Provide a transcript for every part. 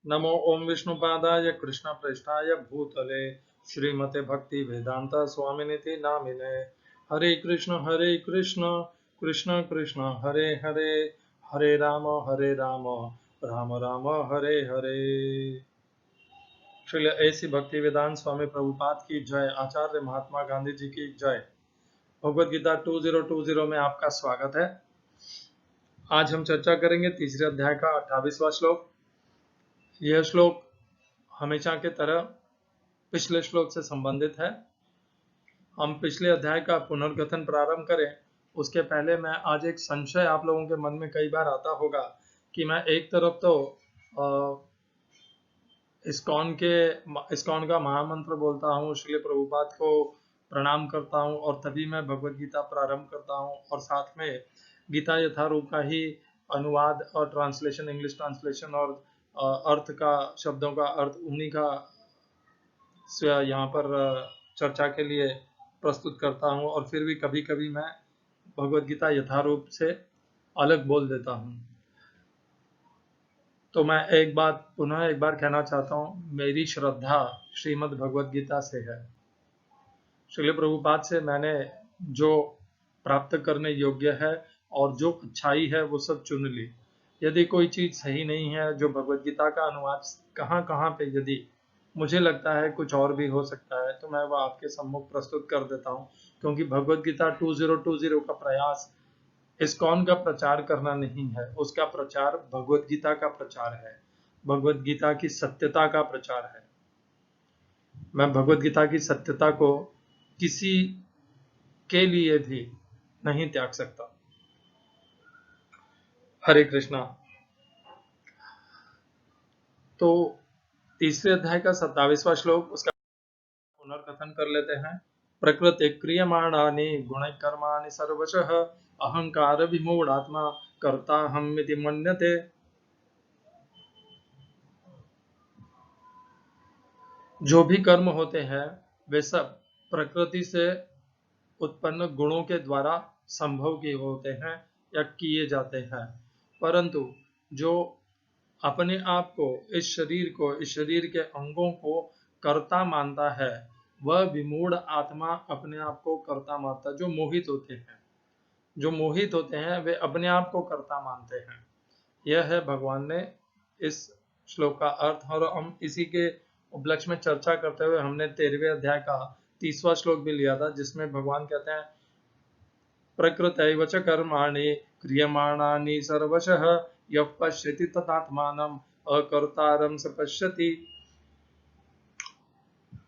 नमो ओम विष्णुपादाय कृष्णप्रेष्ठाय भूतले श्रीमते भक्ति वेदांत स्वामिनिति नामिने। हरे कृष्ण कृष्ण कृष्ण हरे हरे, हरे राम राम राम हरे हरे। श्री ऐसी भक्ति वेदांत स्वामी प्रभुपाद की जय। आचार्य महात्मा गांधी जी की जय। भगवद गीता 2020 में आपका स्वागत है। आज हम चर्चा करेंगे तीसरे अध्याय का 28वां श्लोक। यह श्लोक हमेशा की तरह पिछले श्लोक से संबंधित है। हम पिछले अध्याय का पुनर्कथन प्रारंभ करें उसके पहले मैं आज एक संशय आप लोगों के मन में कई बार आता होगा कि मैं एक तरफ तो इस्कॉन का महामंत्र बोलता हूँ, श्री प्रभुपाद को प्रणाम करता हूँ और तभी मैं भगवद गीता प्रारंभ करता हूँ और साथ में गीता यथारूप का ही अनुवाद और ट्रांसलेशन, इंग्लिश ट्रांसलेशन और अर्थ का, शब्दों का अर्थ उन्हीं का यहाँ पर चर्चा के लिए प्रस्तुत करता हूँ और फिर भी कभी कभी मैं भगवद गीता यथारूप से अलग बोल देता हूँ। तो मैं पुनः एक बार कहना चाहता हूँ, मेरी श्रद्धा श्रीमद् भगवद गीता से है। श्रील प्रभुपाद से मैंने जो प्राप्त करने योग्य है और जो अच्छाई है वो सब चुन ली। यदि कोई चीज सही नहीं है, जो भगवद गीता का अनुवाद कहाँ कहाँ पे यदि मुझे लगता है कुछ और भी हो सकता है, तो मैं वह आपके सम्मुख प्रस्तुत कर देता हूँ। क्योंकि भगवद गीता 2020 का प्रयास इस्कॉन का प्रचार करना नहीं है, उसका प्रचार भगवद गीता का प्रचार है, भगवद गीता की सत्यता का प्रचार है। मैं भगवद गीता की सत्यता को किसी के लिए भी नहीं त्याग सकता। हरे कृष्णा। तो तीसरे अध्याय का 27वां श्लोक, उसका पुनर्कथन कर लेते हैं। प्रकृति क्रियमाणानि गुणैः कर्माणि सर्वशः अहंकार विमूढ़ात्मा कर्ता हमिति मन्यते। जो भी कर्म होते हैं वे सब प्रकृति से उत्पन्न गुणों के द्वारा संभव किए होते हैं या किए जाते हैं, परंतु जो अपने आप को, इस शरीर के अंगों को कर्ता मानता है, वह विमूढ़ आत्मा अपने आप को कर्ता मानता है। जो मोहित होते हैं वे अपने आप को कर्ता मानते हैं। यह है भगवान ने इस श्लोक का अर्थ। और हम इसी के उपलक्ष्य में चर्चा करते हुए हमने 13वें अध्याय का 30वां श्लोक भी लिया था, जिसमें भगवान कहते हैं प्रकृतैव च कर्माणि क्रियमाणानि सर्वशः यः पश्यति तदात्मानं अकर्तारं स पश्यति।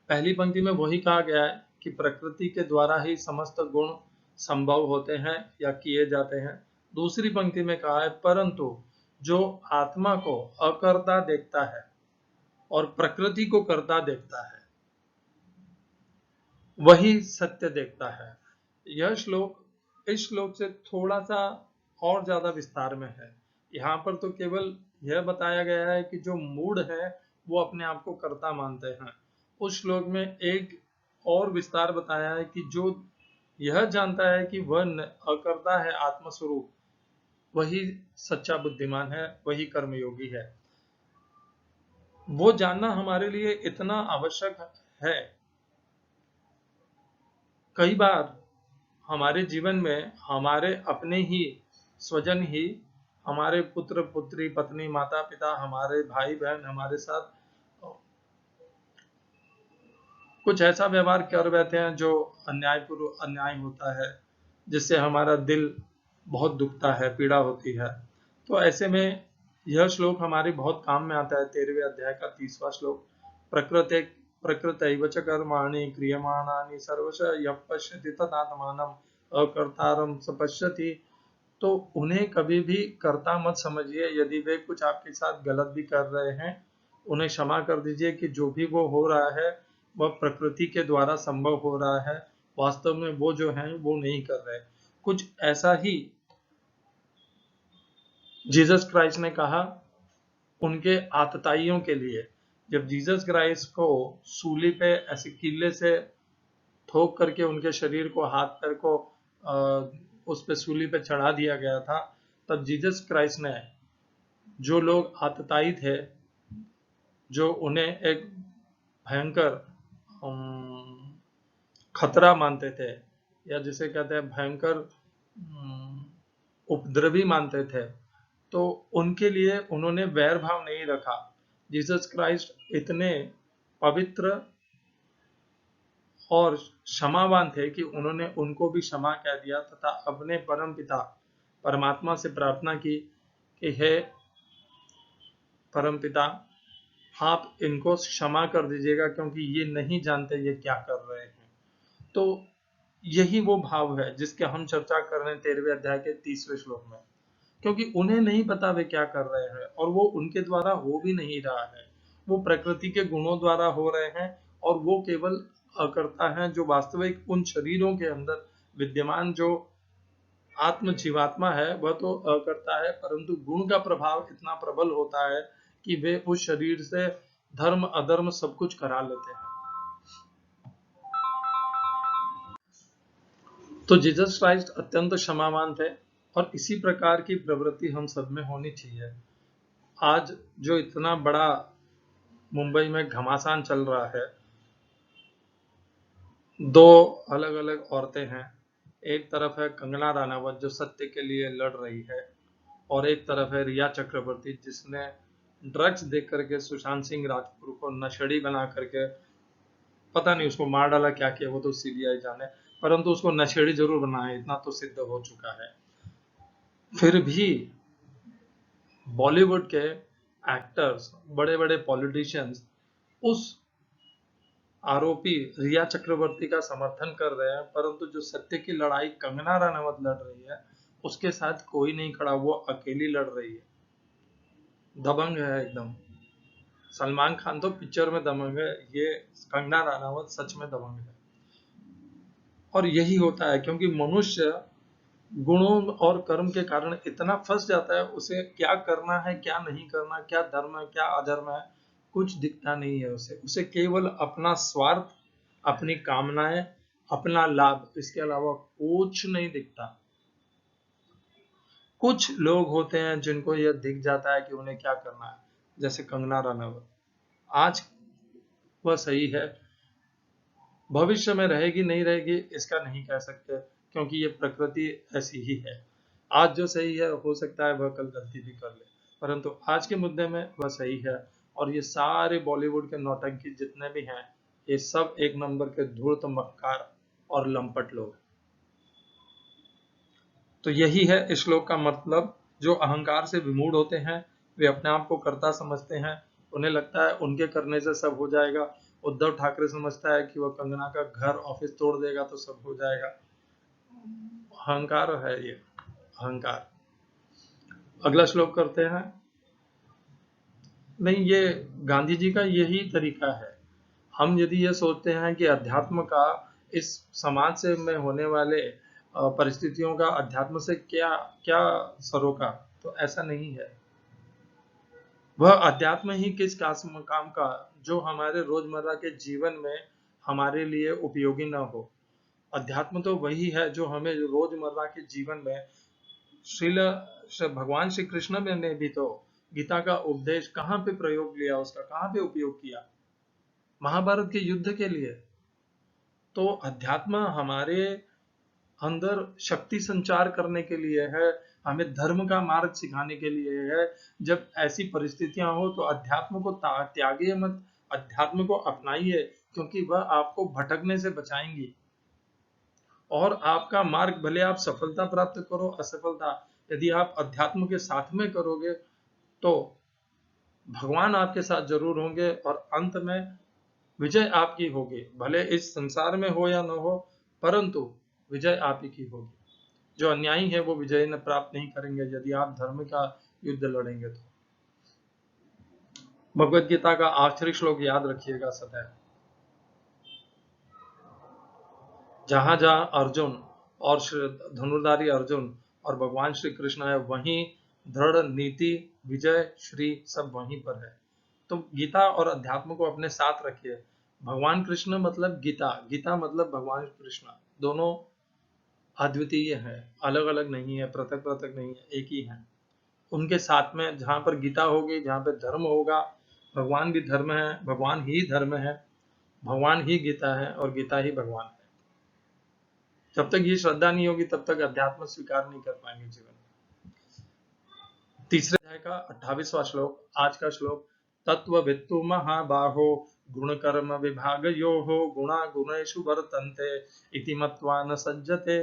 पहली पंक्ति में वही कहा गया है कि प्रकृति के द्वारा ही समस्त गुण संभव होते हैं या किए जाते हैं। दूसरी पंक्ति में कहा है परंतु जो आत्मा को अकर्ता देखता है और प्रकृति को कर्ता देखता है, वही सत्य देखता है। यह श्लोक इस श्लोक से थोड़ा सा और ज्यादा विस्तार में है। यहाँ पर तो केवल यह बताया गया है कि जो मूढ़ है वो अपने आप को कर्ता मानते हैं। उस श्लोक में एक और विस्तार बताया है कि जो यह जानता है कि वह अकर्ता है, आत्मस्वरूप, वही सच्चा बुद्धिमान है, वही कर्मयोगी है। वो जानना हमारे लिए इतना आवश्यक है। कई बार हमारे जीवन में हमारे अपने ही स्वजन ही, हमारे पुत्र पुत्री, पत्नी, माता पिता, हमारे भाई बहन हमारे साथ कुछ ऐसा व्यवहार कर बैठे हैं जो अन्याय होता है, जिससे हमारा दिल बहुत दुखता है, पीड़ा होती है। तो ऐसे में यह श्लोक हमारे बहुत काम में आता है। 13वें अध्याय का 30वां श्लोक, प्रकृतैव च कर्माणि क्रियमाणानि सर्वशः यः पश्यति तदात्मानं अकर्तारं स पश्यति। तो उन्हें कभी भी कर्ता मत समझिए। यदि वे कुछ आपके साथ गलत भी कर रहे हैं, उन्हें क्षमा कर दीजिए कि जो भी वो हो रहा है वह प्रकृति के द्वारा संभव हो रहा है, वास्तव में वो जो है वो नहीं कर रहे। कुछ ऐसा ही जीसस क्राइस्ट ने कहा उनके आतताइयों के लिए। जब जीसस क्राइस्ट को सूली पे ऐसे किले से ठोक करके उनके शरीर को, हाथ पैर को उस पे सूली पे चढ़ा दिया गया था, तब जीसस क्राइस्ट ने जो लोग आतताई थे जो उन्हें एक भयंकर खतरा मानते थे, या जिसे कहते हैं भयंकर उपद्रवी मानते थे, तो उनके लिए उन्होंने वैर भाव नहीं रखा। जीसस क्राइस्ट इतने पवित्र और क्षमावान थे कि उन्होंने उनको भी क्षमा कह दिया तथा अपने परम पिता परमात्मा से प्रार्थना की कि हे परम पिता, आप इनको क्षमा कर दीजिएगा क्योंकि ये नहीं जानते ये क्या कर रहे हैं। तो यही वो भाव है जिसके हम चर्चा कर रहे हैं 13वें अध्याय के 30वें श्लोक में, क्योंकि उन्हें नहीं पता वे क्या कर रहे हैं और वो उनके द्वारा हो भी नहीं रहा है। वो प्रकृति के गुणों द्वारा हो रहे हैं और वो केवल करता है जो वास्तविक उन शरीरों के अंदर विद्यमान जो आत्म जीवात्मा है वह तो करता है, परंतु गुण का प्रभाव इतना प्रबल होता है कि वे उस शरीर से धर्म अधर्म सब कुछ करा लेते हैं। तो जीसस क्राइस्ट अत्यंत क्षमावान थे और इसी प्रकार की प्रवृत्ति हम सब में होनी चाहिए। आज जो इतना बड़ा मुंबई में घमासान चल रहा है, दो अलग अलग औरतें हैं, एक तरफ है कंगना रनावत जो सत्य के लिए लड़ रही है, और एक तरफ है रिया चक्रवर्ती जिसने ड्रग्स देख करके सुशांत सिंह राजपूत को नशेड़ी बना करके, पता नहीं उसको मार डाला क्या किया वो तो सीबीआई जाने, परंतु उसको नशेड़ी जरूर बनाया, इतना तो सिद्ध हो चुका है। फिर भी बॉलीवुड के एक्टर्स, बड़े बड़े पॉलिटिशियंस उस आरोपी रिया चक्रवर्ती का समर्थन कर रहे हैं, परंतु जो सत्य की लड़ाई कंगना रनावत लड़ रही है उसके साथ कोई नहीं खड़ा, वो अकेली लड़ रही है। दबंग है एकदम। सलमान खान तो पिक्चर में दबंग है, ये कंगना रनावत सच में दबंग है। और यही होता है क्योंकि मनुष्य गुणों और कर्म के कारण इतना फंस जाता है, उसे क्या करना है क्या नहीं करना, क्या धर्म है क्या अधर्म है, कुछ दिखता नहीं है उसे केवल अपना स्वार्थ, अपनी कामनाएं, अपना लाभ, इसके अलावा कुछ नहीं दिखता। कुछ लोग होते हैं जिनको यह दिख जाता है कि उन्हें क्या करना है, जैसे कंगना रनावत। आज वह सही है, भविष्य में रहेगी नहीं रहेगी इसका नहीं कह सकते, क्योंकि ये प्रकृति ऐसी ही है। आज जो सही है हो सकता है वह कल गलती भी कर ले, परंतु आज के मुद्दे में वह सही है। और ये सारे बॉलीवुड के नौटंकी जितने भी हैं, ये सब एक नंबर के धूर्त मक्कार और लंपट लोग। तो यही है इस श्लोक का मतलब। जो अहंकार से विमूढ़ होते हैं, वे अपने आप को कर्ता समझते हैं, उन्हें लगता है उनके करने से सब हो जाएगा। उद्धव ठाकरे समझता है कि वह कंगना का घर ऑफिस तोड़ देगा तो सब हो जाएगा। अहंकार है ये, अहंकार। अगला श्लोक करते हैं। नहीं, ये गांधी जी का यही तरीका है। हम यदि ये सोचते हैं कि अध्यात्म का इस समाज से में होने वाले परिस्थितियों का अध्यात्म से क्या क्या सरोकार, तो ऐसा नहीं है। वह अध्यात्म ही किस काम का जो हमारे रोजमर्रा के जीवन में हमारे लिए उपयोगी न हो। अध्यात्म तो वही है जो हमें रोजमर्रा के जीवन में भगवान श्री कृष्ण ने भी तो गीता का उपदेश कहाँ पे प्रयोग लिया, उसका कहाँ पे उपयोग किया, महाभारत के युद्ध के लिए। तो अध्यात्म हमारे अंदर शक्ति संचार करने के लिए है, हमें धर्म का मार्ग सिखाने के लिए है। जब ऐसी परिस्थितियां हो तो अध्यात्म को त्यागिए मत, अध्यात्म को अपनाइए, क्योंकि वह आपको भटकने से बचाएंगी। और आपका मार्ग भले आप सफलता प्राप्त करो असफलता, यदि आप अध्यात्म के साथ में करोगे तो भगवान आपके साथ जरूर होंगे और अंत में विजय आपकी होगी। भले इस संसार में हो या न हो, परंतु विजय आप ही की होगी। जो अन्यायी है वो विजय न प्राप्त नहीं करेंगे यदि आप धर्म का युद्ध लड़ेंगे तो। भगवत गीता का आखिरी श्लोक याद रखिएगा सदैव। जहां जहां अर्जुन और धनुर्धारी अर्जुन और भगवान श्री कृष्ण है, वहीं दृढ़ नीति विजय श्री सब वहीं पर है। तो गीता और अध्यात्म को अपने साथ रखिए। भगवान कृष्ण मतलब गीता, गीता मतलब भगवान कृष्ण, दोनों अद्वितीय है, अलग अलग नहीं है, पृथक पृथक नहीं है, एक ही है। उनके साथ में जहां पर गीता होगी, जहां पे धर्म होगा, भगवान भी धर्म है, भगवान ही धर्म है, भगवान ही गीता है और गीता ही भगवान है। जब तक ये श्रद्धा नहीं होगी तब तक अध्यात्म स्वीकार नहीं कर पाएंगे जीवन में। तीसरे अध्याय का 28वां श्लोक, आज का श्लोक। तत्ववित्तु महाबाहो गुण कर्म विभागयोः गुणा गुणेषु वर्तन्ते इति मत्वा न सज्जते।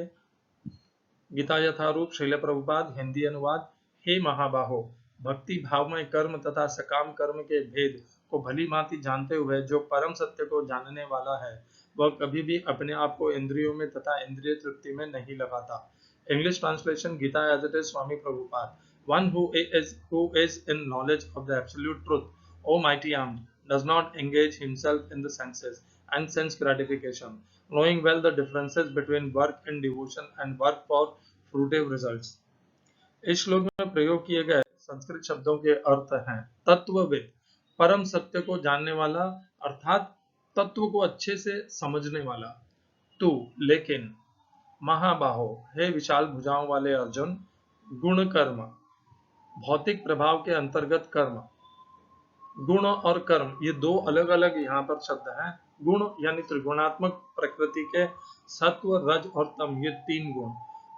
गीता यथारूप श्रील प्रभुपाद, हिंदी अनुवाद। हे महाबाहो, भक्ति भावमय कर्म तथा सकाम कर्म के भेद को भली भांति जानते हुए जो परम सत्य को जानने वाला है, वह कभी भी अपने आप को इंद्रियों में तथा इंद्रिय तृप्ति में नहीं लगाता। English translation, Gita as it is, Swami Prabhupada. One who is in knowledge of the absolute truth, O mighty armed, does not engage himself in the senses and sense gratification, knowing well the differences between work in devotion and work for fruitive results. इस श्लोक में प्रयोग किए गए संस्कृत शब्दों के अर्थ हैं तत्वविद, परम सत्य को जानने वाला, अर्थात तत्व को अच्छे से समझने वाला। तू, लेकिन, महाबाहो, हे विशाल भुजाओं वाले अर्जुन, गुण कर्म, भौतिक प्रभाव के अंतर्गत कर्म। गुण और कर्म ये दो अलग अलग यहाँ पर शब्द हैं। गुण यानी त्रिगुणात्मक प्रकृति के सत्व, रज और तम, ये 3 गुण।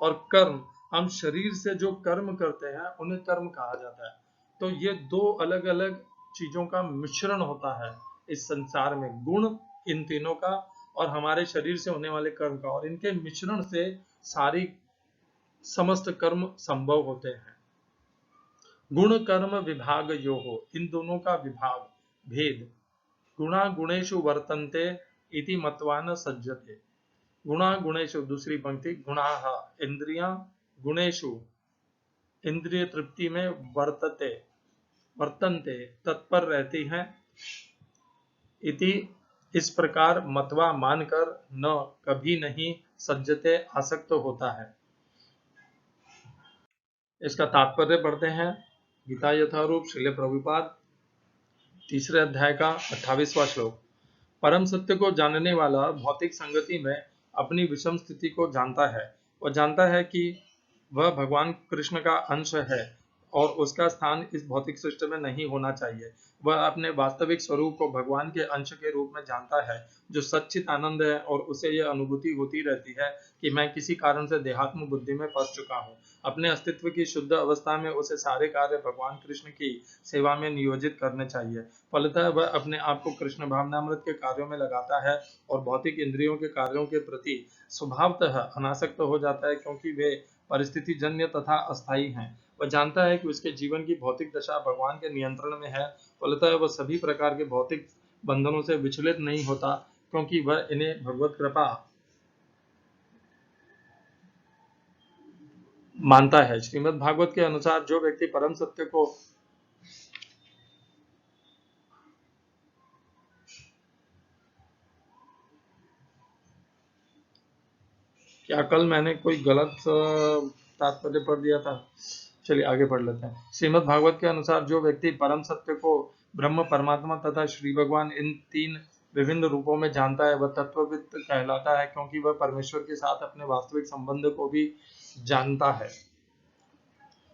और कर्म, हम शरीर से जो कर्म करते हैं उन्हें कर्म कहा जाता है। तो ये 2 अलग अलग चीजों का मिश्रण होता है इस संसार में, गुण इन तीनों का और हमारे शरीर से होने वाले कर्म का, और इनके मिश्रण से सारी समस्त कर्म संभव होते हैं। गुण कर्म विभाग यो हो, इन दोनों का विभाग, भेद। गुणा गुणेषु वर्तन्ते इति मत्वा न सज्जते। गुणा गुणेषु, दूसरी पंक्ति, गुणाः इंद्रियां, गुणेषु इंद्रिय तृप्ति में, वर्तन्ते तत्पर रहती हैं, इति इस प्रकार, मतवा मानकर, न कभी नहीं, सज्जते आसक्त होता है। इसका तात्पर्य पढ़ते हैं। गीता यथारूप श्रील प्रभुपाद, तीसरे अध्याय का 28वां श्लोक। परम सत्य को जानने वाला भौतिक संगति में अपनी विषम स्थिति को जानता है। वह जानता है कि वह भगवान कृष्ण का अंश है और उसका स्थान इस भौतिक सृष्टि में नहीं होना चाहिए। वह अपने वास्तविक स्वरूप को भगवान के अंश के रूप में जानता है, जो सच्चित आनंद है, और उसे यह अनुभूति होती रहती है कि मैं किसी कारण से देहात्म बुद्धि में फंस चुका हूँ। अपने अस्तित्व की शुद्ध अवस्था में उसे सारे कार्य भगवान कृष्ण की सेवा में नियोजित करने चाहिए। फलतः वह अपने आप को कृष्ण भावनामृत के कार्यों में लगाता है और भौतिक इंद्रियों के कार्यों के प्रति स्वभावतः अनासक्त हो जाता है, क्योंकि वे परिस्थिति जन्य तथा अस्थायी हैं। वह जानता है कि उसके जीवन की भौतिक दशा भगवान के नियंत्रण में है। फलतः वह सभी प्रकार के भौतिक बंधनों से विचलित नहीं होता, क्योंकि वह इन्हें भगवत कृपा मानता है। श्रीमद् भागवत के अनुसार जो व्यक्ति परम सत्य को क्या कल मैंने कोई गलत तात्पर्य पढ़ दिया था? चलिए आगे पढ़ लेते हैं। श्रीमद् भागवत के अनुसार जो व्यक्ति परम सत्य को ब्रह्म, परमात्मा तथा श्री भगवान इन 3 विभिन्न रूपों में जानता है, वह तत्वविद कहलाता है, क्योंकि वह परमेश्वर के साथ अपने वास्तविक संबंध को भी जानता है।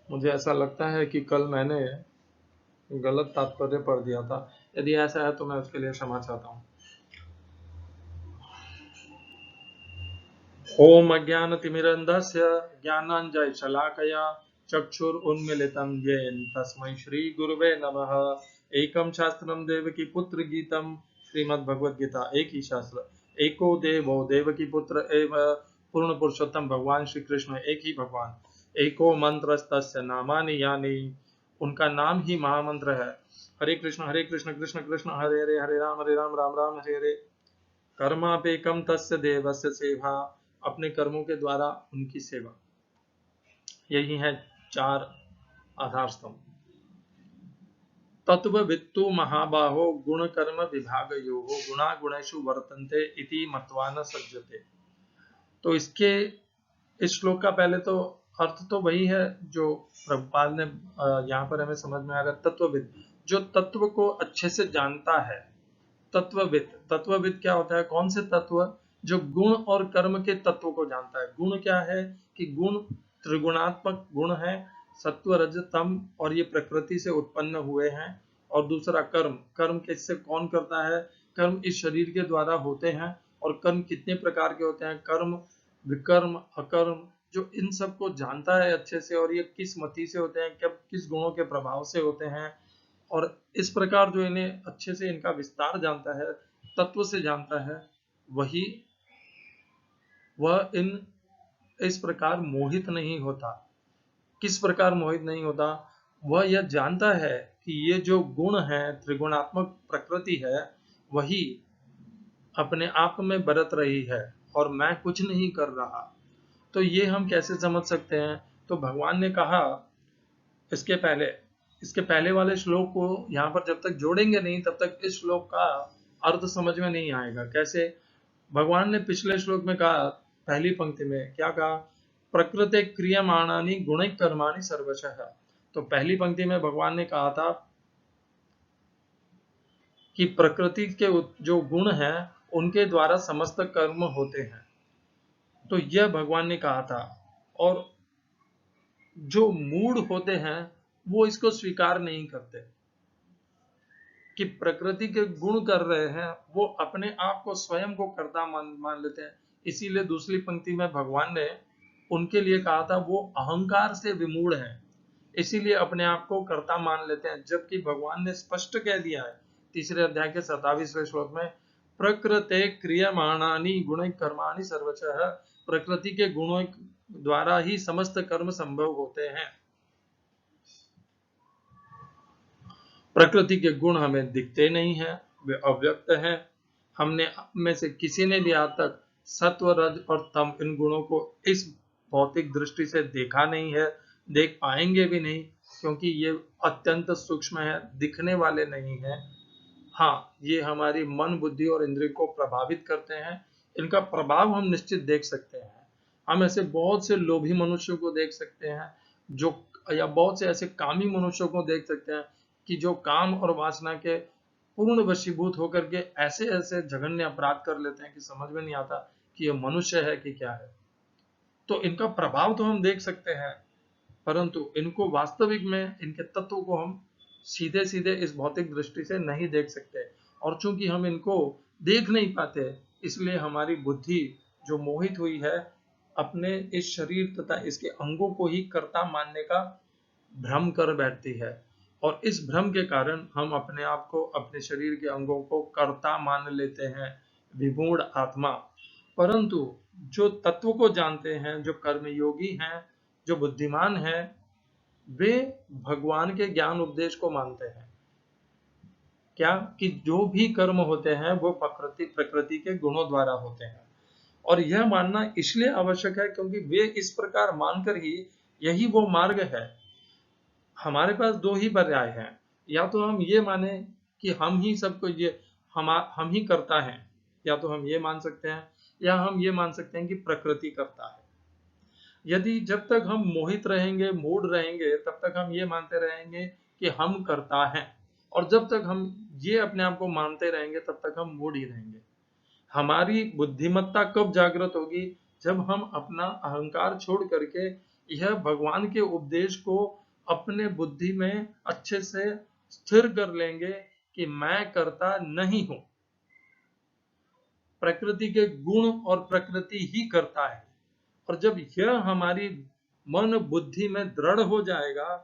मुझे ऐसा लगता है कि कल मैंने गलत तात्पर्य पढ़ दिया था। यदि ऐसा है तो मैं उसके लिए क्षमा चाहता हूँ। ओम अज्ञानतिमिरन्धस्य ज्ञानाञ्जनशलाकया चक्षुरुन्मीलितं येन तस्मै श्रीगुरुवे नमः। एकं शास्त्रं देवकीपुत्र गीतं, श्रीमद्भगवद्गीता एक ही शास्त्र, एको देवो देवकी पुत्र एव पूर्ण पुरुषोत्तम भगवान श्री कृष्ण एक ही भगवान, एको मंत्रस्तस्य नामानि यानि, उनका नाम ही महामंत्र है। हरे कृष्ण कृष्ण कृष्ण हरे हरे, हरे राम राम राम हरे हरे। कर्मापेकम तस्य देवस्य सेवा, अपने कर्मों के द्वारा उनकी सेवा। यही है 4 आधार स्तंभ। तत्ववित्तु महाबाहो गुण कर्म विभागयोः गुणा गुणेषु वर्तन्ते इति मत्वा न सज्जते। तो इस श्लोक का पहले तो अर्थ तो वही है जो प्रभुपाद ने यहाँ पर हमें समझ में आ रहा है। तत्वविद, जो तत्व को अच्छे से जानता है। तत्वविद क्या होता है? कौन से तत्व? जो गुण और कर्म के तत्व को जानता है। गुण क्या है? कि गुण त्रिगुणात्मक गुण है, सत्व, रज, तम, और ये प्रकृति से उत्पन्न हुए हैं और दूसरा कर्म। कर्म किससे कौन करता है? कर्म इस शरीर के द्वारा होते हैं। और कर्म कितने प्रकार के होते हैं? कर्म, विकर्म, अकर्म, जो इन सब को जानता है अच्छे से, और ये किस मति से होते हैं, कब किस गुणों के प्रभाव से होते हैं, और इस प्रकार जो इन्हें अच्छे से इनका विस्तार जानता है, तत्व से जानता है, वही वह इन इस प्रकार मोहित नहीं होता। किस प्रकार मोहित नहीं होता? वह यह जानता है कि ये जो गुण है, त्रिगुणात्मक प्रकृति है, वही अपने आप में बरत रही है और मैं कुछ नहीं कर रहा। तो ये हम कैसे समझ सकते हैं? तो भगवान ने कहा इसके पहले, इसके पहले वाले श्लोक को यहाँ पर जब तक जोड़ेंगे नहीं तब तक इस श्लोक का अर्थ समझ में नहीं आएगा। कैसे? भगवान ने पिछले श्लोक में कहा, पहली पंक्ति में क्या कहा? प्रकृते क्रियमाणानि गुणैः कर्माणि सर्वशः। तो पहली पंक्ति में भगवान ने कहा था कि प्रकृति के जो गुण हैं उनके द्वारा समस्त कर्म होते हैं। तो यह भगवान ने कहा था, और जो मूढ़ होते हैं वो इसको स्वीकार नहीं करते कि प्रकृति के गुण कर रहे हैं, वो अपने आप को स्वयं को कर्ता मान लेते हैं। इसीलिए दूसरी पंक्ति में भगवान ने उनके लिए कहा था वो अहंकार से विमूढ़ हैं, इसीलिए अपने आप को कर्ता मान लेते हैं। जबकि भगवान ने स्पष्ट कह दिया है तीसरे अध्याय के 27वें श्लोक में, प्रकृते क्रियमाणानि गुणैः कर्माणि सर्वशः। प्रकृति के गुणों द्वारा ही समस्त कर्म संभव होते हैं। प्रकृति के गुण हमें दिखते नहीं है, वे अव्यक्त हैं। हमने में से किसी ने भी आज तक सत्व, रज और तम इन गुणों को इस भौतिक दृष्टि से देखा नहीं है, देख पाएंगे भी नहीं, क्योंकि ये अत्यंत सूक्ष्म है, दिखने वाले नहीं है। हाँ, ये हमारी मन, बुद्धि और इंद्रिय को प्रभावित करते हैं। इनका प्रभाव हम निश्चित देख सकते हैं। हम ऐसे बहुत से लोभी मनुष्यों को देख सकते हैं, जो, या बहुत से ऐसे कामी मनुष्यों को देख सकते हैं कि जो काम और वासना के पूर्ण वशीभूत होकर के ऐसे ऐसे जघन्य अपराध कर लेते हैं कि समझ में नहीं आता कि ये मनुष्य है कि क्या है। तो इनका प्रभाव तो हम देख सकते हैं, परंतु इनको वास्तविक में, इनके तत्व को हम सीधे सीधे इस भौतिक दृष्टि से नहीं देख सकते। और चूंकि हम इनको देख नहीं पाते, इसलिए हमारी बुद्धि जो मोहित हुई है, अपने इस शरीर तथा इसके अंगों को ही कर्ता मानने का भ्रम कर बैठती है। और इस भ्रम के कारण हम अपने आप को, अपने शरीर के अंगों को कर्ता मान लेते हैं, विमूढ़ आत्मा। परंतु जो तत्व को जानते हैं, जो कर्मयोगी हैं, जो बुद्धिमान हैं, वे भगवान के ज्ञान उपदेश को मानते हैं। क्या? कि जो भी कर्म होते हैं वो प्रकृति के गुणों द्वारा होते हैं। और यह मानना इसलिए आवश्यक है क्योंकि वे इस प्रकार मानकर ही, यही वो मार्ग है। हमारे पास दो ही पर्याय हैं, या तो हम ये माने कि हम ही सबको, ये हम ही करता है, या तो हम ये मान सकते हैं, या हम ये मान सकते हैं कि प्रकृति करता है। यदि जब तक हम मोहित रहेंगे, मूड रहेंगे, तब तक हम ये मानते रहेंगे कि हम करता है, और जब तक हम ये अपने आप को मानते रहेंगे तब तक हम मूड ही रहेंगे। हमारी बुद्धिमत्ता कब जागृत होगी? जब हम अपना अहंकार छोड़ करके यह भगवान के उपदेश को अपने बुद्धि में अच्छे से स्थिर कर लेंगे कि मैं करता नहीं हूं, प्रकृति के गुण और प्रकृति ही करता है। और जब यह हमारी मन बुद्धि में दृढ़ हो जाएगा,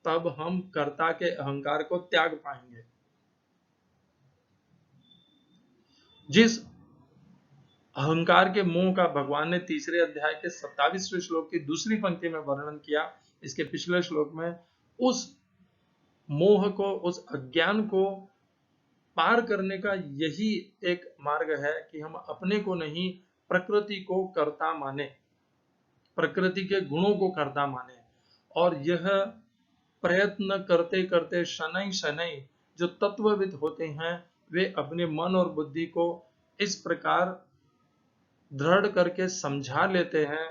तब हम कर्ता के अहंकार को त्याग पाएंगे। जिस अहंकार के मोह का भगवान ने तीसरे अध्याय के 27वें श्लोक की दूसरी पंक्ति में वर्णन किया, इसके पिछले श्लोक में, उस मोह को, उस अज्ञान को पार करने का यही एक मार्ग है कि हम अपने को नहीं, प्रकृति को कर्ता माने, प्रकृति के गुणों को कर्ता माने। और यह प्रयत्न करते करते शनै शनै जो तत्वविद होते हैं, वे अपने मन और बुद्धि को इस प्रकार दृढ़ करके समझा लेते हैं,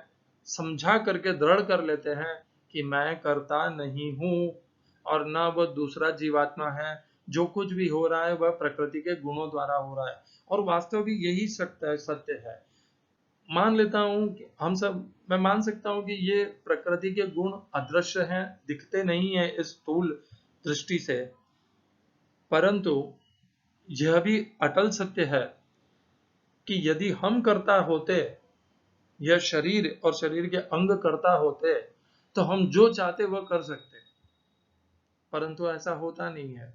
समझा करके दृढ़ कर लेते हैं कि मैं करता नहीं हूं, और न वह दूसरा जीवात्मा है, जो कुछ भी हो रहा है वह प्रकृति के गुणों द्वारा हो रहा है। और वास्तविक यही सत्य है। मान लेता हूं कि मैं मान सकता हूं कि ये प्रकृति के गुण अदृश्य हैं, दिखते नहीं है इस स्थूल दृष्टि से, परंतु यह भी अटल सत्य है कि यदि हम करता होते, यह शरीर और शरीर के अंग करता होते, तो हम जो चाहते वह कर सकते, परंतु ऐसा होता नहीं है।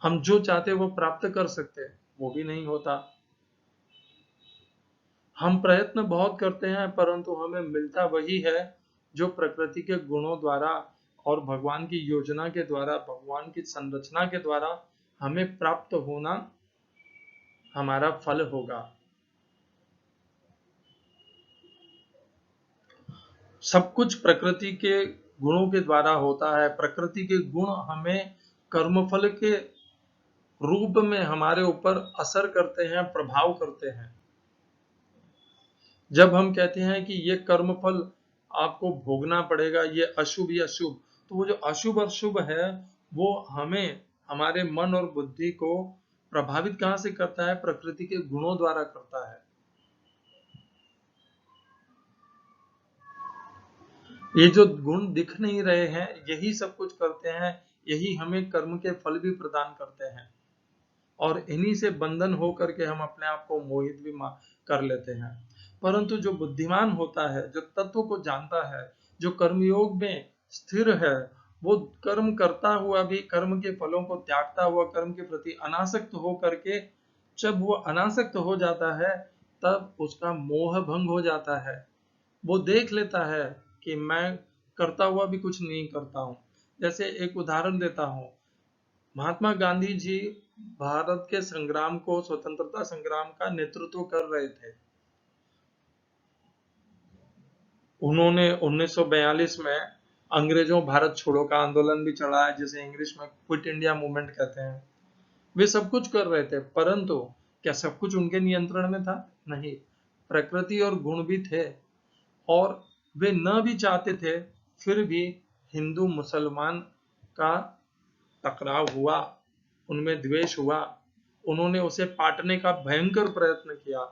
हम जो चाहते वो प्राप्त कर सकते, वो भी नहीं होता। हम प्रयत्न बहुत करते हैं, परंतु हमें मिलता वही है जो प्रकृति के गुणों द्वारा और भगवान की योजना के द्वारा, भगवान की संरचना के द्वारा हमें प्राप्त होना हमारा फल होगा। सब कुछ प्रकृति के गुणों के द्वारा होता है। प्रकृति के गुण हमें कर्मफल के रूप में हमारे ऊपर असर करते हैं, प्रभाव करते हैं। जब हम कहते हैं कि ये कर्मफल आपको भोगना पड़ेगा, ये अशुभ या शुभ, तो वो जो अशुभ और शुभ है वो हमें, हमारे मन और बुद्धि को प्रभावित कहां से करता है? प्रकृति के गुणों द्वारा करता है। ये जो गुण दिख नहीं रहे हैं यही सब कुछ करते हैं, यही हमें कर्म के फल भी प्रदान करते हैं, और इन्हीं से बंधन हो करके हम अपने आप को मोहित भी कर लेते हैं। परंतु जो बुद्धिमान होता है, जो तत्व को जानता है, जो कर्मयोग में स्थिर है, वो कर्म करता हुआ भी कर्म के फलों को त्यागता हुआ कर्म के प्रति अनासक्त हो करके, जब वो अनासक्त हो जाता है तब उसका मोह भंग हो जाता है। वो देख लेता है कि मैं करता हुआ भी कुछ नहीं करता हूं। जैसे एक उदाहरण देता हूं, महात्मा गांधी जी भारत के संग्राम को, स्वतंत्रता संग्राम का नेतृत्व कर रहे थे। उन्होंने 1942 में अंग्रेजों भारत छोड़ो का आंदोलन भी चलाया, जिसे इंग्लिश में क्विट इंडिया मूवमेंट कहते हैं। वे सब कुछ कर रहे थे, परंतु क्या सब कुछ उनके नियंत्रण में था? नहीं। प्रकृति और गुण भी थे, और वे न भी चाहते थे, फिर भी हिंदू मुसलमान का टकराव हुआ, उनमें द्वेष हुआ। उन्होंने उसे पाटने का भयंकर प्रयत्न किया,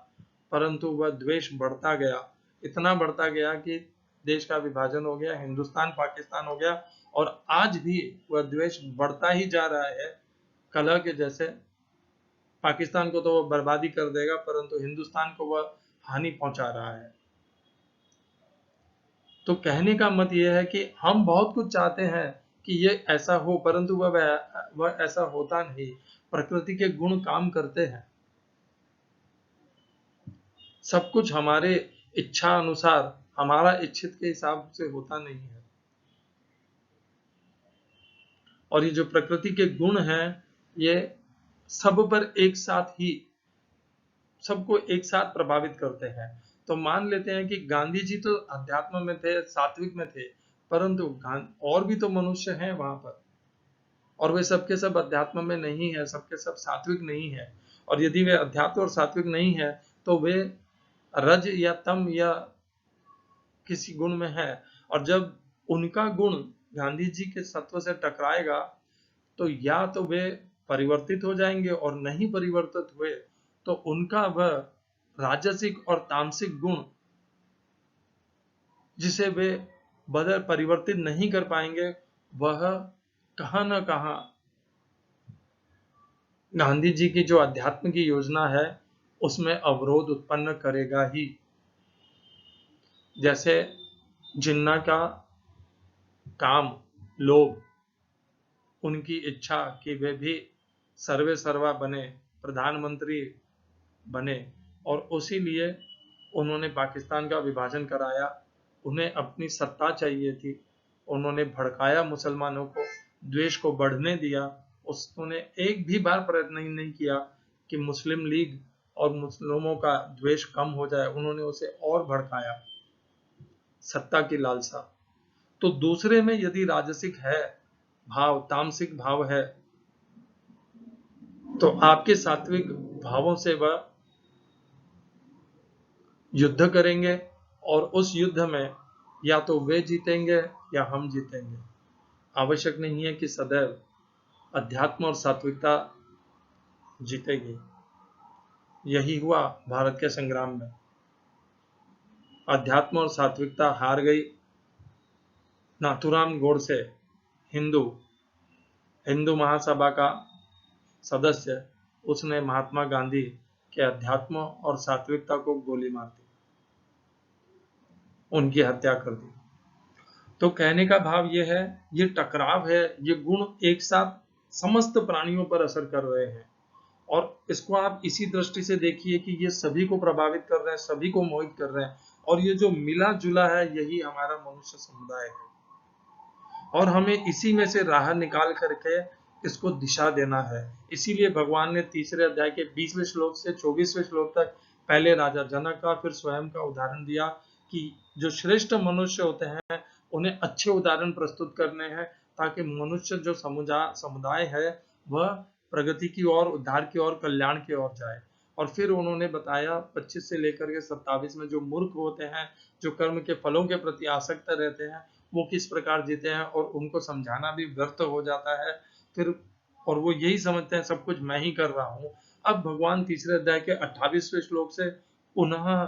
परंतु वह द्वेष बढ़ता गया, इतना बढ़ता गया कि देश का विभाजन हो गया, हिंदुस्तान पाकिस्तान हो गया, और आज भी वह द्वेष बढ़ता ही जा रहा है कलह के जैसे। पाकिस्तान को तो वह बर्बादी कर देगा, परंतु हिंदुस्तान को वह हानि पहुंचा रहा है। तो कहने का मत यह है कि हम बहुत कुछ चाहते हैं कि ये ऐसा हो, परंतु वह ऐसा होता नहीं। प्रकृति के गुण काम करते हैं। सब कुछ हमारे इच्छा अनुसार, हमारा इच्छित के हिसाब से होता नहीं है। और ये जो प्रकृति के गुण हैं, ये सब पर एक साथ ही, सबको एक साथ प्रभावित करते हैं। तो मान लेते हैं कि गांधी जी तो अध्यात्म में थे, सात्विक में थे, परंतु और भी तो मनुष्य हैं वहां पर, और वे सबके सब अध्यात्म में नहीं है, सबके सब सात्विक नहीं है। और यदि वे अध्यात्म और सात्विक नहीं है, तो वे रज या तम या किसी गुण में है। और जब उनका गुण गांधी जी के सत्व से टकराएगा, तो या तो वे परिवर्तित हो जाएंगे, और नहीं परिवर्तित हुए तो उनका वह राजसिक और तामसिक गुण, जिसे वे बदल परिवर्तित नहीं कर पाएंगे, वह कहां न कहां गांधी जी की जो अध्यात्म की योजना है उसमें अवरोध उत्पन्न करेगा ही। जैसे जिन्ना का काम, लोभ, उनकी इच्छा कि वे भी सर्वे सर्वा बने, प्रधानमंत्री बने, और उसी लिए उन्होंने पाकिस्तान का विभाजन कराया। उन्हें अपनी सत्ता चाहिए थी, उन्होंने भड़काया मुसलमानों को, द्वेष को बढ़ने दिया। उसने एक भी बार प्रयत्न नहीं किया कि मुस्लिम लीग और मुस्लिमों का द्वेष कम हो जाए, उन्होंने उसे और भड़काया, सत्ता की लालसा। तो दूसरे में यदि राजसिक है भाव, तामसिक भाव है, तो आपके सात्विक भावों से वह युद्ध करेंगे, और उस युद्ध में या तो वे जीतेंगे या हम जीतेंगे। आवश्यक नहीं है कि सदैव अध्यात्म और सात्विकता जीतेगी। यही हुआ भारत के संग्राम में। अध्यात्म और सात्विकता हार गई। नाथुराम गोडसे, हिंदू, हिंदू महासभा का सदस्य, उसने महात्मा गांधी के अध्यात्म और सात्विकता को गोली मार दी, उनकी हत्या कर दी। तो कहने का भाव यह है, ये टकराव है, ये गुण एक साथ समस्त प्राणियों पर असर कर रहे हैं, और इसको आप इसी दृष्टि से देखिए कि ये सभी को प्रभावित कर रहे हैं, सभी को मोहित कर रहे हैं, और ये जो मिला जुला है यही हमारा मनुष्य समुदाय है, और हमें इसी में से राह निकाल करके इसको दिशा देना है। इसीलिए भगवान ने तीसरे अध्याय के 20वें श्लोक से 24वें श्लोक तक पहले राजा जनक का, फिर स्वयं का उदाहरण दिया कि जो श्रेष्ठ मनुष्य होते हैं उन्हें अच्छे उदाहरण प्रस्तुत करने हैं, ताकि मनुष्य जो समुदाय है वह प्रगति की ओर, उद्धार की ओर, कल्याण की ओर जाए। और फिर उन्होंने बताया 25 से लेकर के 27 में, जो मूर्ख होते हैं, जो कर्म के फलों के प्रति आसक्त रहते हैं, वो किस प्रकार जीते हैं, और उनको समझाना भी व्यर्थ हो जाता है फिर, और वो यही समझते हैं सब कुछ मैं ही कर रहा हूँ। अब भगवान तीसरे अध्याय के 28वें श्लोक से पुनः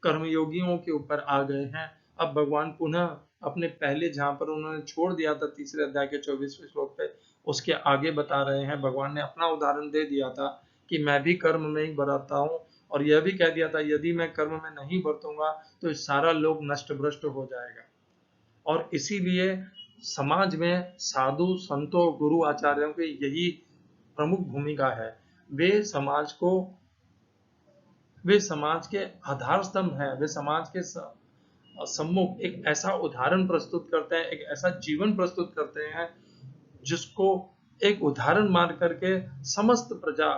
कर्मयोगियों के ऊपर आ गए हैं। अब भगवान पुनः अपने पहले जहां पर उन्होंने छोड़ दिया था तीसरे अध्याय के 24वें श्लोक पे, उसके आगे बता रहे हैं। भगवान ने अपना उदाहरण दे दिया था कि मैं भी कर्म में ही बरतता हूँ, और यह भी कह दिया था यदि मैं कर्म में नहीं बरतूंगा तो सारा लोग नष्ट भ्रष्ट हो जाएगा। और इसीलिए समाज में साधु संतों गुरु आचार्यों की यही प्रमुख भूमिका है। वे समाज को, वे समाज के आधार स्तंभ हैं, वे समाज के सम्मुख एक ऐसा उदाहरण प्रस्तुत करते हैं, एक ऐसा जीवन प्रस्तुत करते हैं जिसको एक उदाहरण मान करके समस्त प्रजा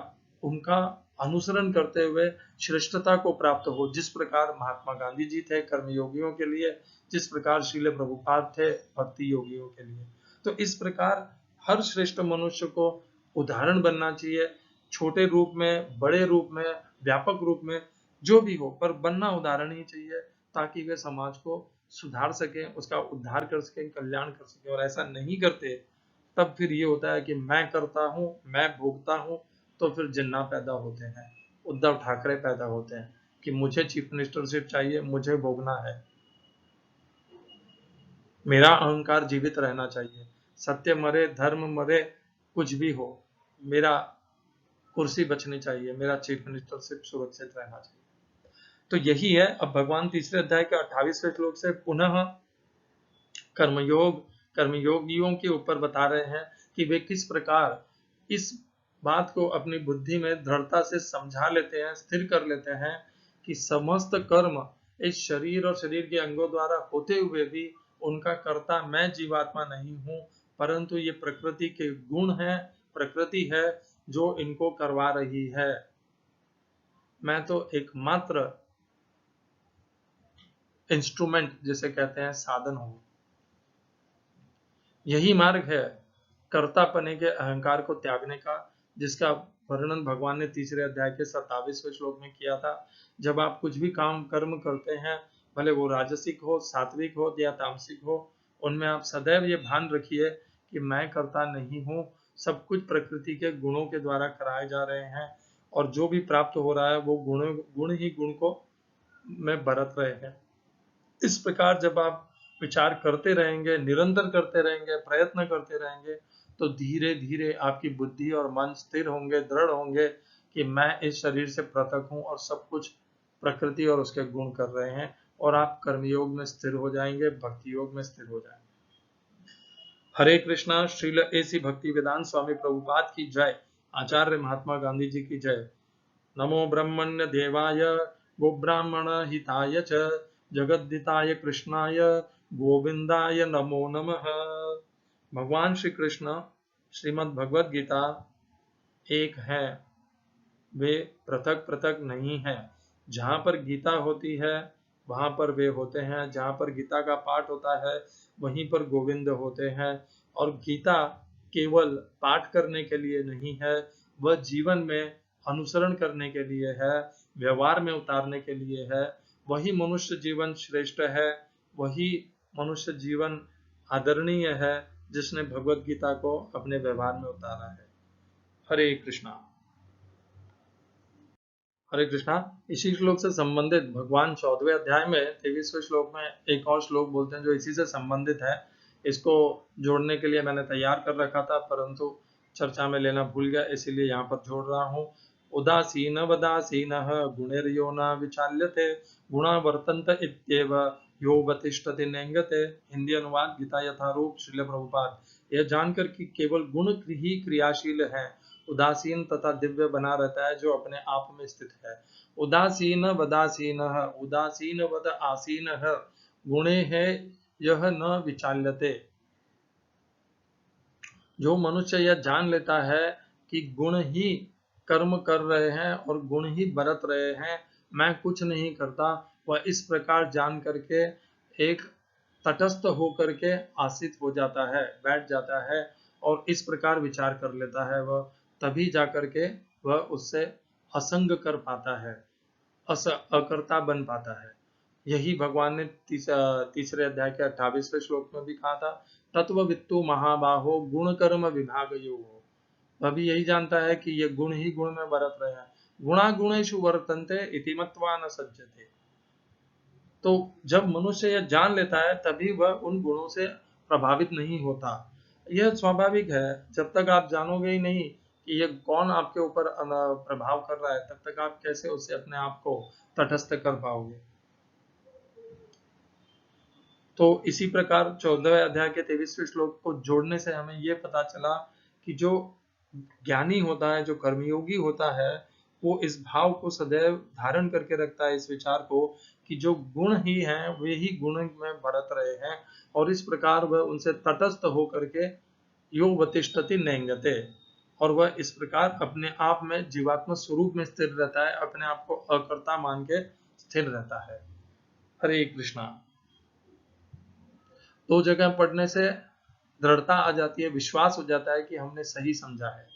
उनका अनुसरण करते हुए श्रेष्ठता को प्राप्त हो। जिस प्रकार महात्मा गांधी जी थे कर्मयोगियों के लिए, जिस प्रकार श्रील प्रभुपाद थे भक्ति योगियों के लिए, तो इस प्रकार हर श्रेष्ठ मनुष्य को उदाहरण बनना चाहिए, छोटे रूप में, बड़े रूप में, व्यापक रूप में, जो भी हो, पर बनना उदाहरण ही चाहिए, ताकि वे समाज को सुधार सके, उसका उद्धार कर सके, कल्याण कर सके। और ऐसा नहीं करते तब फिर ये होता है कि मैं करता हूं, मैं भोगता हूं, तो फिर जिन्ना पैदा होते हैं, उद्धव ठाकरे पैदा होते हैं कि मुझे चीफ मिनिस्टरशिप चाहिए, मुझे भोगना है, मेरा अहंकार जीवित रहना चाहिए, सत्य मरे धर्म मरे कुछ भी हो, मेरा कुर्सी बचनी चाहिए, मेरा चीफ मिनिस्टरशिप सुरक्षित रहना चाहिए। तो यही है। अब भगवान तीसरे अध्याय के 28वें श्लोक से पुनः कर्मयोगियों के ऊपर बता रहे हैं कि वे किस प्रकार इस बात को अपनी बुद्धि में दृढ़ता से समझा लेते हैं, स्थिर कर लेते हैं कि समस्त कर्म इस शरीर और शरीर के अंगों द्वारा होते हुए भी उनका कर्ता मैं जीवात्मा नहीं हूं, परंतु ये प्रकृति के गुण है, प्रकृति है जो इनको करवा रही है। मैं तो एकमात्र इंस्ट्रूमेंट जिसे कहते हैं साधन हूं। यही मार्ग है कर्तापने के अहंकार को त्यागने का, जिसका वर्णन भगवान ने तीसरे अध्याय के 27वें श्लोक में किया था। जब आप कुछ भी काम कर्म करते हैं, भले वो राजसिक हो, सात्विक हो या तामसिक हो, उनमें आप सदैव ये भान रखिए कि मैं करता नहीं हूँ, सब कुछ प्रकृति के गुणों के द्वारा कराए जा रहे हैं, और जो भी प्राप्त हो रहा है वो गुण ही गुण को में बरत रहे हैं। इस प्रकार जब आप विचार करते रहेंगे, निरंतर करते रहेंगे, प्रयत्न करते रहेंगे, तो धीरे धीरे आपकी बुद्धि और मन स्थिर होंगे, दृढ़ होंगे कि मैं इस शरीर से पृथक हूं और सब कुछ प्रकृति और उसके गुण कर रहे हैं, और आप कर्मयोग में स्थिर हो जाएंगे, भक्ति योग में स्थिर हो जाएंगे। हरे कृष्णा। श्रील एसी भक्ति वेदांत स्वामी प्रभुपाद की जय। आचार्य महात्मा गांधी जी की जय। नमो ब्रह्मण्य देवाय गोब्राह्मण हिताय च जगद्दिताय कृष्णाय गोविंदाय नमो नमः। भगवान श्री कृष्ण श्रीमद् भगवद गीता एक है, वे पृथक पृथक नहीं है। जहां पर गीता होती है वहां पर वे होते हैं, जहां पर गीता का पाठ होता है वहीं पर गोविंद होते हैं। और गीता केवल पाठ करने के लिए नहीं है, वह जीवन में अनुसरण करने के लिए है, व्यवहार में उतारने के लिए है। वही मनुष्य जीवन श्रेष्ठ है, वही मनुष्य जीवन आदरणीय है जिसने भगवत गीता को अपने व्यवहार में उतारा है। हरे कृष्णा। हरे कृष्णा। इसी श्लोक से संबंधित भगवान 14वें अध्याय में 23वें श्लोक में एक और श्लोक बोलते हैं जो इसी से संबंधित है इसको जोड़ने के लिए मैंने तैयार कर रखा था, परंतु चर्चा में लेना भूल गया, इसीलिए यहाँ पर जोड़ रहा हूँ। उदासीन वदासीनः गुणैर्यो न विचाल्यते गुणा वर्तन्त इत्येव योऽवतिष्ठति नेङ्गते। हिंदी अनुवाद गीता यथारूप श्रील प्रभुपाद। यह जानकर कि केवल गुण ही क्रियाशील है, उदासीन तथा दिव्य बना रहता है जो अपने आप में स्थित है। उदासीन वदासीनः उदासीन वद आसीनः गुणे है यह न विचाल्यते। जो मनुष्य यह जान लेता है कि गुण ही कर्म कर रहे हैं और गुण ही बरत रहे हैं, मैं कुछ नहीं करता, वह इस प्रकार जान करके एक तटस्थ होकर के आसित हो जाता है, बैठ जाता है और इस प्रकार विचार कर लेता है, वह तभी जाकर के वह उससे असंग कर पाता है, अकर्ता बन पाता है। यही भगवान ने तीसरे अध्याय के 28वें श्लोक में भी कहा था, तत्ववित्तु महाबाहो गुण कर्म विभागयोः। वह भी यही जानता है कि ये गुण ही गुण में बरत रहे हैं। गुणा गुणेषु वर्तन्ते इति मत्वा न सज्जते। तो जब मनुष्य यह जान लेता है तभी वह उन गुणों से प्रभावित नहीं होता। यह स्वाभाविक है, जब तक आप जानोगे ही नहीं कि ये कौन आपके ऊपर प्रभाव कर रहा है, तब तक आप कैसे उससे अपने आप को तटस्थ कर पाओगे। तो इसी प्रकार 14वें अध्याय के 23वें श्लोक को जोड़ने से हमें ये पता चला कि जो ज्ञानी होता है, जो कर्मयोगी होता है, वो इस भाव को सदैव धारण करके रखता है, इस विचार को कि जो गुण ही हैं वे ही गुण में बरत रहे हैं, और इस प्रकार वह उनसे तटस्थ होकर के यो वतिष्ठति नेंगते, और वह इस प्रकार अपने आप में जीवात्मा स्वरूप में स्थिर रहता है, अपने आप को अकर्ता मान के स्थिर रहता है। हरे कृष्णा। 2 जगह पढ़ने से दृढ़ता आ जाती है, विश्वास हो जाता है कि हमने सही समझा है।